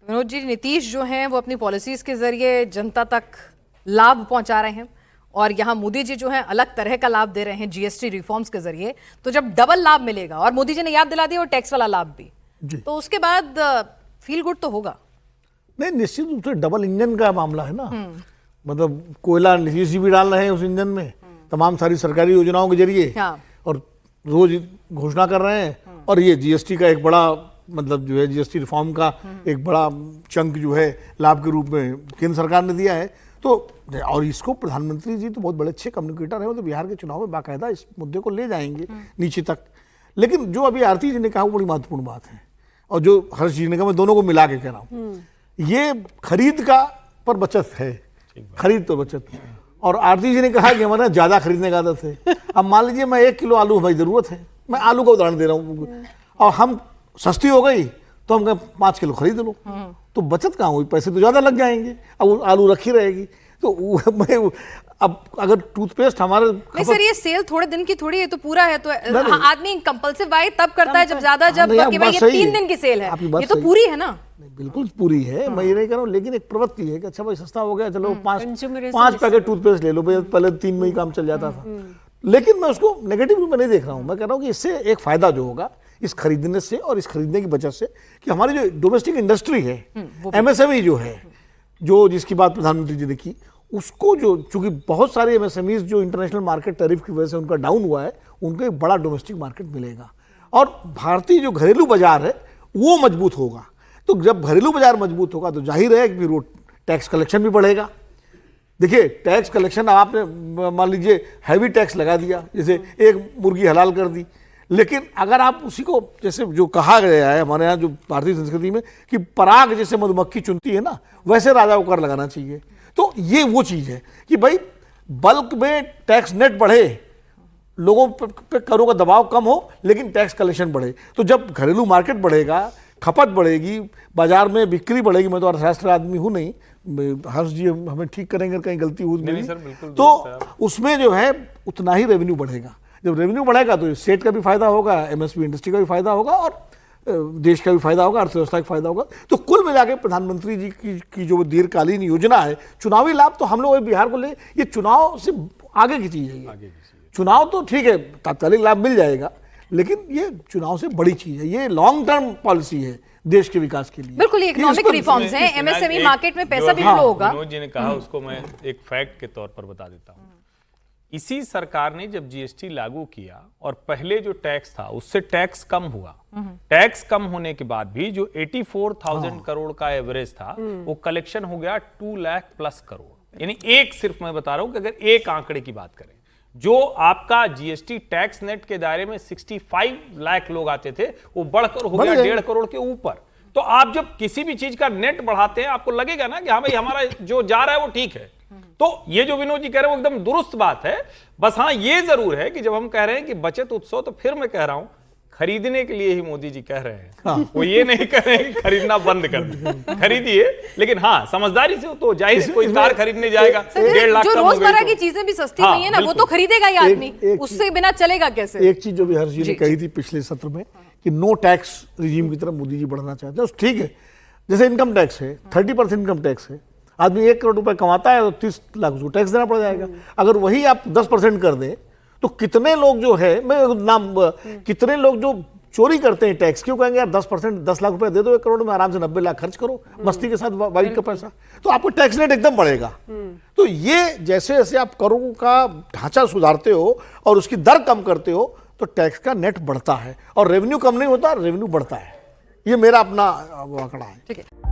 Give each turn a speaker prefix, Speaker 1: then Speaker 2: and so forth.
Speaker 1: विनोद जी, नीतीश जो हैं वो अपनी पॉलिसीज के जरिए जनता तक लाभ पहुंचा रहे हैं और यहाँ मोदी जी जो हैं अलग तरह का लाभ दे रहे हैं जीएसटी रिफॉर्म्स के जरिए। तो जब डबल लाभ मिलेगा और मोदी जी ने याद दिला दिया और टैक्स वाला लाभ भी, तो उसके बाद फील गुड तो होगा।
Speaker 2: नहीं, निश्चित रूप से डबल इंजन का मामला है ना। मतलब कोयला नीतीश जी भी डाल रहे हैं उस इंजन में, तमाम सारी सरकारी योजनाओं के जरिए, और रोज घोषणा कर रहे हैं। और ये जीएसटी का एक बड़ा मतलब जो है जीएसटी रिफॉर्म का एक बड़ा चंक जो है लाभ के रूप में केंद्र सरकार ने दिया है। तो और इसको प्रधानमंत्री जी तो बहुत बड़े अच्छे कम्युनिकेटर हैं, वो तो बिहार के चुनाव में बाकायदा इस मुद्दे को ले जाएंगे नीचे तक। लेकिन जो अभी आरती जी ने कहा वो बड़ी महत्वपूर्ण बात है, और जो हर्ष जी ने कहा, मैं दोनों को मिला के कह रहा हूँ, ये खरीद का पर बचत है, खरीद तो बचत। और आरती जी ने कहा कि हमारे ज्यादा खरीदने का आदत है। अब मान लीजिए मैं 1 किलो आलू हमारी जरूरत है, मैं आलू का उदाहरण दे रहा हूँ, और हम सस्ती हो गई तो हम 5 किलो खरीद लो, तो बचत कहाँ हुई, पैसे तो ज्यादा लग जाएंगे। अब आलू रखी रहेगी तो मैं अब अगर टूथपेस्ट हमारे
Speaker 1: नहीं सर, ये सेल थोड़े दिन की थोड़ी है, तो पूरा है। तो आदमी कंपल्सिव बाय तब करता है जब ज्यादा, जब कि भाई ये 3 दिन की सेल है, ये तो पूरी है ना।
Speaker 2: बिल्कुल पूरी है, मैं ये नहीं कह रहा हूँ, लेकिन एक प्रवृत्ति है कि अच्छा भाई सस्ता हो गया, चलो 5 पैकेट टूथपेस्ट ले लो, पहले 3 में ही काम चल जाता था। लेकिन मैं उसको नेगेटिव रूप में नहीं देख रहा हूँ। मैं कह रहा हूँ कि इससे एक फायदा जो होगा इस खरीदने से और इस खरीदने की वजह से, कि हमारी जो डोमेस्टिक इंडस्ट्री है, एमएसएमई जो है, जो जिसकी बात प्रधानमंत्री जी ने की, उसको जो चूंकि बहुत सारे एमएसएमईज जो इंटरनेशनल मार्केट टैरिफ की वजह से उनका डाउन हुआ है, उनको एक बड़ा डोमेस्टिक मार्केट मिलेगा और भारतीय जो घरेलू बाजार है वो मजबूत होगा। तो जब घरेलू बाजार मजबूत होगा तो जाहिर है कि फिर वो टैक्स कलेक्शन भी बढ़ेगा। देखिए, टैक्स कलेक्शन आपने मान लीजिए हैवी टैक्स लगा दिया, जैसे एक मुर्गी हलाल कर दी, लेकिन अगर आप उसी को, जैसे जो कहा गया है हमारे यहाँ जो भारतीय संस्कृति में कि पराग जैसे मधुमक्खी चुनती है ना, वैसे राजा को कर लगाना चाहिए। तो ये वो चीज है कि भाई बल्क में टैक्स नेट बढ़े, लोगों पे करों का दबाव कम हो, लेकिन टैक्स कलेक्शन बढ़े। तो जब घरेलू मार्केट बढ़ेगा, खपत बढ़ेगी, बाजार में बिक्री बढ़ेगी। मैं तो अर्थशास्त्र आदमी हूं नहीं, हर्ष जी हमें ठीक करेंगे कहीं गलती हुई तो उसमें जो है उतना ही रेवेन्यू बढ़ेगा। जब रेवेन्यू बढ़ेगा तो स्टेट का भी फायदा होगा, एमएसपी इंडस्ट्री का भी फायदा होगा, और देश का भी फायदा होगा, अर्थव्यवस्था का फायदा होगा। तो कुल मिला के प्रधानमंत्री जी की जो दीर्घकालीन योजना है, चुनावी लाभ तो हम लोग बिहार को ले, ये चुनाव से आगे की चीज है। चुनाव तो ठीक है, तात्कालिक लाभ मिल जाएगा, लेकिन ये चुनाव से बड़ी चीज है, ये लॉन्ग टर्म पॉलिसी है देश के विकास के लिए।
Speaker 1: बिल्कुल, इकोनॉमिक रिफॉर्म्स हैं, एमएसएमई मार्केट में पैसा भी फ्लो होगा।
Speaker 3: विनोद जी ने कहा उसको मैं एक फैक्ट के तौर पर बता देता हूं। इसी सरकार ने जब जीएसटी लागू किया और पहले जो टैक्स था उससे टैक्स कम हुआ, टैक्स कम होने के बाद भी जो 84,000 करोड़ का एवरेज था वो कलेक्शन हो गया 2 लाख प्लस करोड़। यानी एक, सिर्फ मैं बता रहा हूं कि अगर एक आंकड़े की बात करें, जो आपका जीएसटी टैक्स नेट के दायरे में 65 लाख लोग आते थे, वो बढ़कर हो गया 1.5 करोड़ के ऊपर। तो आप जब किसी भी चीज का नेट बढ़ाते हैं, आपको लगेगा ना कि हाँ भाई हमारा जो जा रहा है वो ठीक है। तो ये जो विनोद जी कह रहे हैं वो एकदम दुरुस्त बात है। बस हाँ, ये जरूर है कि जब हम कह रहे हैं कि बचत उत्सव, तो फिर मैं कह रहा हूं खरीदने के लिए ही मोदी जी कह रहे हैं। वो ये नहीं कह रहे हैं कि खरीदना बंद कर दे, खरीदिए, लेकिन हाँ समझदारी से। तो जाहिर है कोई कार खरीदने जाएगा 1.5 लाख,
Speaker 1: जो रोजमर्रा की चीजें भी सस्ती हुई है ना, वो तो खरीदेगा ही आदमी, उससे बिना चलेगा कैसे।
Speaker 2: एक चीज जो भी हर्ष जी ने कही थी पिछले सत्र में कि नो टैक्स रिजीम की तरफ मोदी जी बढ़ना चाहते हैं, ठीक है। जैसे इनकम टैक्स है, 30% इनकम टैक्स है, आदमी 1 करोड़ रुपए कमाता है तो 30 लाख उसको टैक्स देना पड़ जाएगा। अगर वही आप 10% कर दें तो कितने लोग जो है, कितने लोग जो चोरी करते हैं टैक्स, क्यों कहेंगे यार 10%, 10 लाख रुपए दे दो 1 करोड़ में, आराम से 90 लाख खर्च करो मस्ती के साथ वाइट का पैसा, तो आपको टैक्स रेट एकदम बढ़ेगा। तो ये जैसे जैसे आप करों का ढांचा सुधारते हो और उसकी दर कम करते हो, तो टैक्स का नेट बढ़ता है और रेवेन्यू कम नहीं होता, रेवेन्यू बढ़ता है। ये मेरा अपना आंकड़ा है।
Speaker 1: ठीक है।